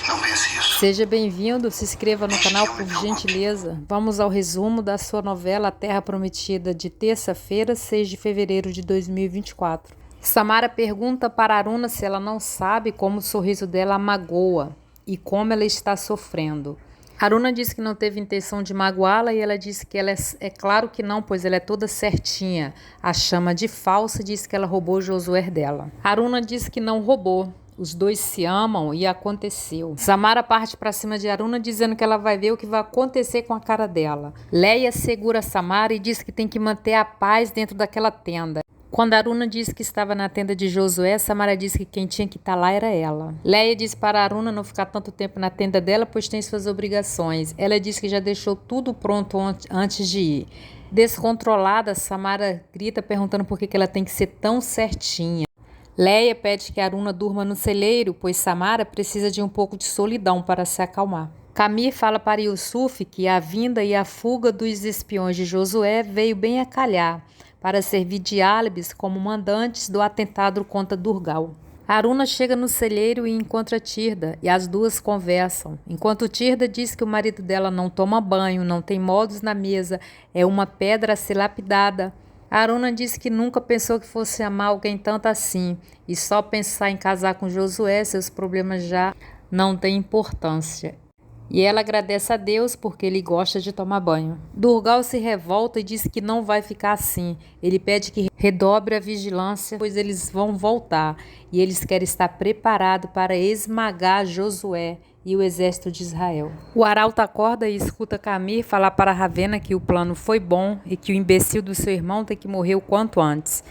Não pense isso. Seja bem-vindo, se inscreva no canal por gentileza. Vamos ao resumo da sua novela Terra Prometida de terça-feira, 6 de fevereiro de 2024. Samara pergunta para Aruna se ela não sabe como o sorriso dela a magoa e como ela está sofrendo. Aruna diz que não teve intenção de magoá-la e ela diz que ela é claro que não, pois ela é toda certinha. A chama de falsa e diz que ela roubou Josué dela. Aruna diz que não roubou. Os dois se amam e aconteceu. Samara parte para cima de Aruna dizendo que ela vai ver o que vai acontecer com a cara dela. Leia segura Samara e diz que tem que manter a paz dentro daquela tenda. Quando Aruna disse que estava na tenda de Josué, Samara disse que quem tinha que estar lá era ela. Leia disse para Aruna não ficar tanto tempo na tenda dela, pois tem suas obrigações. Ela disse que já deixou tudo pronto antes de ir. Descontrolada, Samara grita perguntando por que ela tem que ser tão certinha. Leia pede que Aruna durma no celeiro, pois Samara precisa de um pouco de solidão para se acalmar. Camir fala para Yusuf que a vinda e a fuga dos espiões de Josué veio bem a calhar, para servir de álibis como mandantes do atentado contra Durgal. Aruna chega no celeiro e encontra Tirda, e as duas conversam. Enquanto Tirda diz que o marido dela não toma banho, não tem modos na mesa, é uma pedra a ser lapidada. Aruna disse que nunca pensou que fosse amar alguém tanto assim, e só pensar em casar com Josué, seus problemas já não têm importância. E ela agradece a Deus porque ele gosta de tomar banho. Durgal se revolta e diz que não vai ficar assim. Ele pede que redobre a vigilância, pois eles vão voltar, e eles querem estar preparados para esmagar Josué e o exército de Israel. O arauto acorda e escuta Camir falar para Ravena que o plano foi bom e que o imbecil do seu irmão tem que morrer o quanto antes.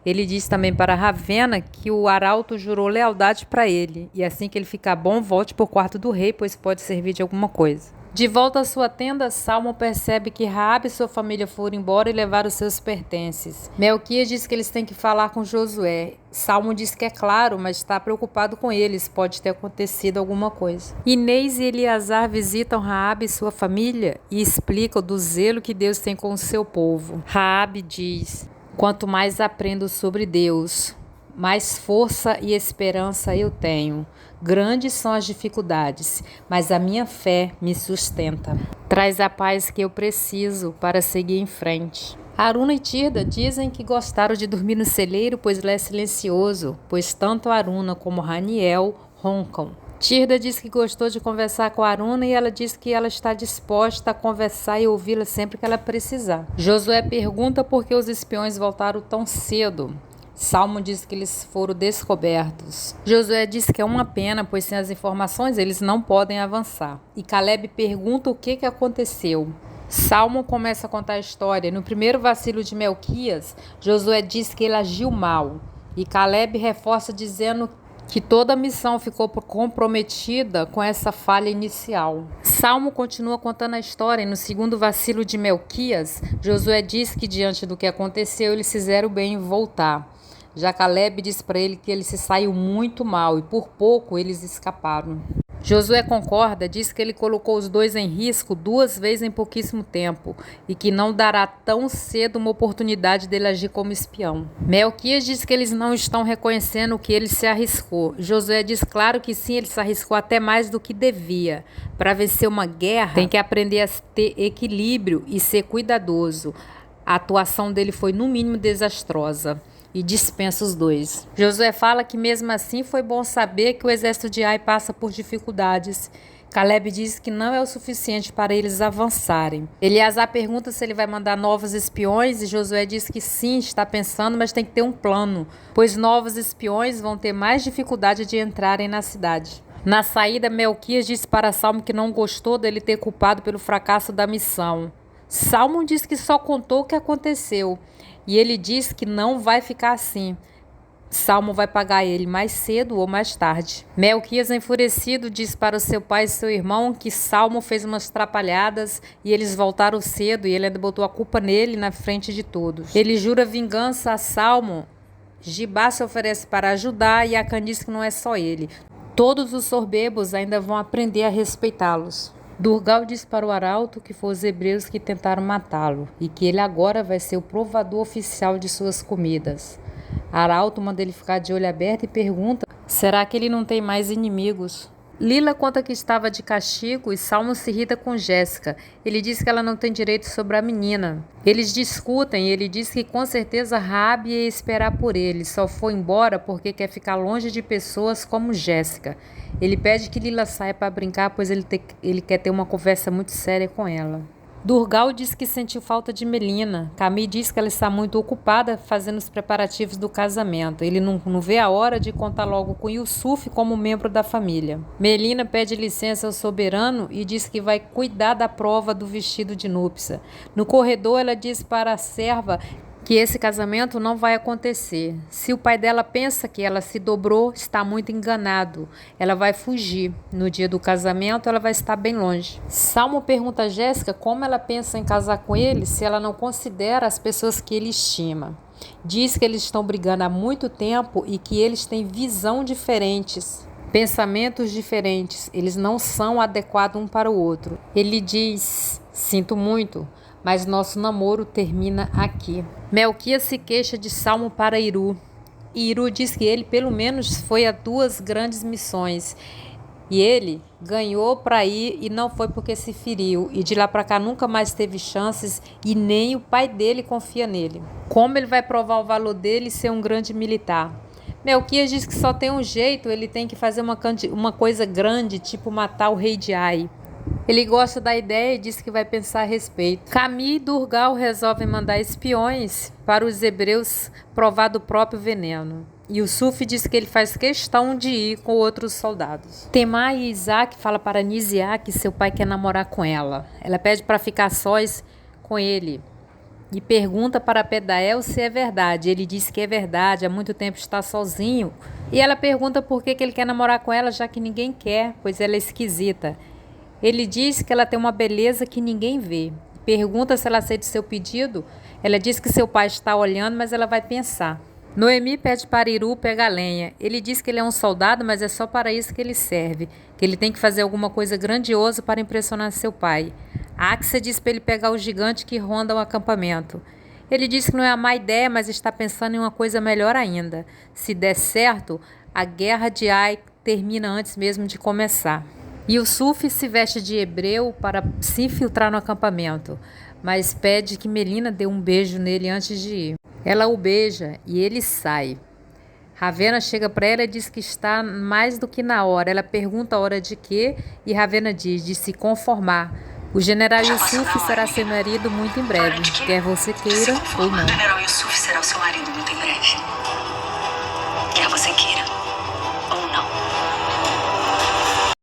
Ele diz também para Ravena que o arauto jurou lealdade para ele, e assim que ele ficar bom, volte para o quarto do rei, pois pode servir de alguma coisa. De volta à sua tenda, Salmo percebe que Raabe e sua família foram embora e levaram seus pertences. Melquias diz que eles têm que falar com Josué. Salmo diz que é claro, mas está preocupado com eles, pode ter acontecido alguma coisa. Inês e Eleazar visitam Raabe e sua família e explicam do zelo que Deus tem com o seu povo. Raabe diz: quanto mais aprendo sobre Deus, mais força e esperança eu tenho. Grandes são as dificuldades, mas a minha fé me sustenta. Traz a paz que eu preciso para seguir em frente. Aruna e Tirda dizem que gostaram de dormir no celeiro, pois lá é silencioso, pois tanto Aruna como Raniel roncam. Tirda diz que gostou de conversar com a Aruna e ela diz que ela está disposta a conversar e ouvi-la sempre que ela precisar. Josué pergunta por que os espiões voltaram tão cedo. Salmo diz que eles foram descobertos. Josué diz que é uma pena, pois sem as informações eles não podem avançar. E Caleb pergunta o que aconteceu. Salmo começa a contar a história. No primeiro vacilo de Melquias, Josué diz que ele agiu mal. E Caleb reforça dizendo que toda a missão ficou comprometida com essa falha inicial. Salmo continua contando a história e no segundo vacilo de Melquias, Josué diz que diante do que aconteceu eles fizeram bem em voltar. Já Caleb diz para ele que ele se saiu muito mal e por pouco eles escaparam. Josué concorda, diz que ele colocou os dois em risco 2 vezes em pouquíssimo tempo e que não dará tão cedo uma oportunidade dele agir como espião. Melquias diz que eles não estão reconhecendo o que ele se arriscou. Josué diz claro que sim, ele se arriscou até mais do que devia. Para vencer uma guerra, tem que aprender a ter equilíbrio e ser cuidadoso. A atuação dele foi no mínimo desastrosa. E dispensa os dois. Josué fala que mesmo assim foi bom saber que o exército de Ai passa por dificuldades. Caleb diz que não é o suficiente para eles avançarem. Eleazar pergunta se ele vai mandar novos espiões e Josué diz que sim, está pensando, mas tem que ter um plano, pois novos espiões vão ter mais dificuldade de entrarem na cidade. Na saída, Melquias disse para Salmo que não gostou dele ter culpado pelo fracasso da missão. Salmo diz que só contou o que aconteceu. E ele diz que não vai ficar assim. Salmo vai pagar ele mais cedo ou mais tarde. Melquias, enfurecido, diz para o seu pai e seu irmão que Salmo fez umas trapalhadas e eles voltaram cedo e ele ainda botou a culpa nele na frente de todos. Ele jura vingança a Salmo. Gibá se oferece para ajudar e Acã diz que não é só ele. Todos os soberbos ainda vão aprender a respeitá-los. Durgal diz para o arauto que foram os hebreus que tentaram matá-lo e que ele agora vai ser o provador oficial de suas comidas. Arauto manda ele ficar de olho aberto e pergunta: será que ele não tem mais inimigos? Lila conta que estava de castigo e Salmo se irrita com Jéssica. Ele diz que ela não tem direito sobre a menina. Eles discutem e ele diz que com certeza Rabi ia esperar por ele. Só foi embora porque quer ficar longe de pessoas como Jéssica. Ele pede que Lila saia para brincar, pois ele quer ter uma conversa muito séria com ela. Durgal diz que sentiu falta de Melina. Camille diz que ela está muito ocupada fazendo os preparativos do casamento. Ele não vê a hora de contar logo com Yusuf como membro da família. Melina pede licença ao soberano e diz que vai cuidar da prova do vestido de núpcia. No corredor, ela diz para a serva que esse casamento não vai acontecer. Se o pai dela pensa que ela se dobrou, está muito enganado. Ela vai fugir. No dia do casamento, ela vai estar bem longe. Salmo pergunta a Jéssica como ela pensa em casar com ele se ela não considera as pessoas que ele estima. Diz que eles estão brigando há muito tempo e que eles têm visão diferentes. Pensamentos diferentes. Eles não são adequados um para o outro. Ele diz, sinto muito, mas nosso namoro termina aqui. Melquias se queixa de Salmo para Iru. Iru diz que ele pelo menos foi a 2 grandes missões. E ele ganhou para ir e não foi porque se feriu. E de lá para cá nunca mais teve chances e nem o pai dele confia nele. Como ele vai provar o valor dele e ser um grande militar? Melquias diz que só tem um jeito, ele tem que fazer uma coisa grande, tipo matar o rei de Ai. Ele gosta da ideia e diz que vai pensar a respeito. Camille e Durgal resolvem mandar espiões para os hebreus provar do próprio veneno. Yusuf diz que ele faz questão de ir com outros soldados. Temá e Isaac falam para Nisiá que seu pai quer namorar com ela. Ela pede para ficar sós com ele e pergunta para Pedael se é verdade. Ele diz que é verdade, há muito tempo está sozinho. E ela pergunta por que ele quer namorar com ela, já que ninguém quer, pois ela é esquisita. Ele diz que ela tem uma beleza que ninguém vê. Pergunta se ela aceita seu pedido. Ela diz que seu pai está olhando, mas ela vai pensar. Noemi pede para Iru pegar lenha. Ele diz que ele é um soldado, mas é só para isso que ele serve. Que ele tem que fazer alguma coisa grandiosa para impressionar seu pai. Axia diz para ele pegar o gigante que ronda o acampamento. Ele diz que não é a má ideia, mas está pensando em uma coisa melhor ainda. Se der certo, a guerra de Ai termina antes mesmo de começar. Yusuf se veste de hebreu para se infiltrar no acampamento, mas pede que Melina dê um beijo nele antes de ir. Ela o beija e ele sai. Ravena chega para ela e diz que está mais do que na hora. Ela pergunta a hora de quê e Ravena diz de se conformar. O general Yusuf será seu marido muito em breve, quer você queira ou não.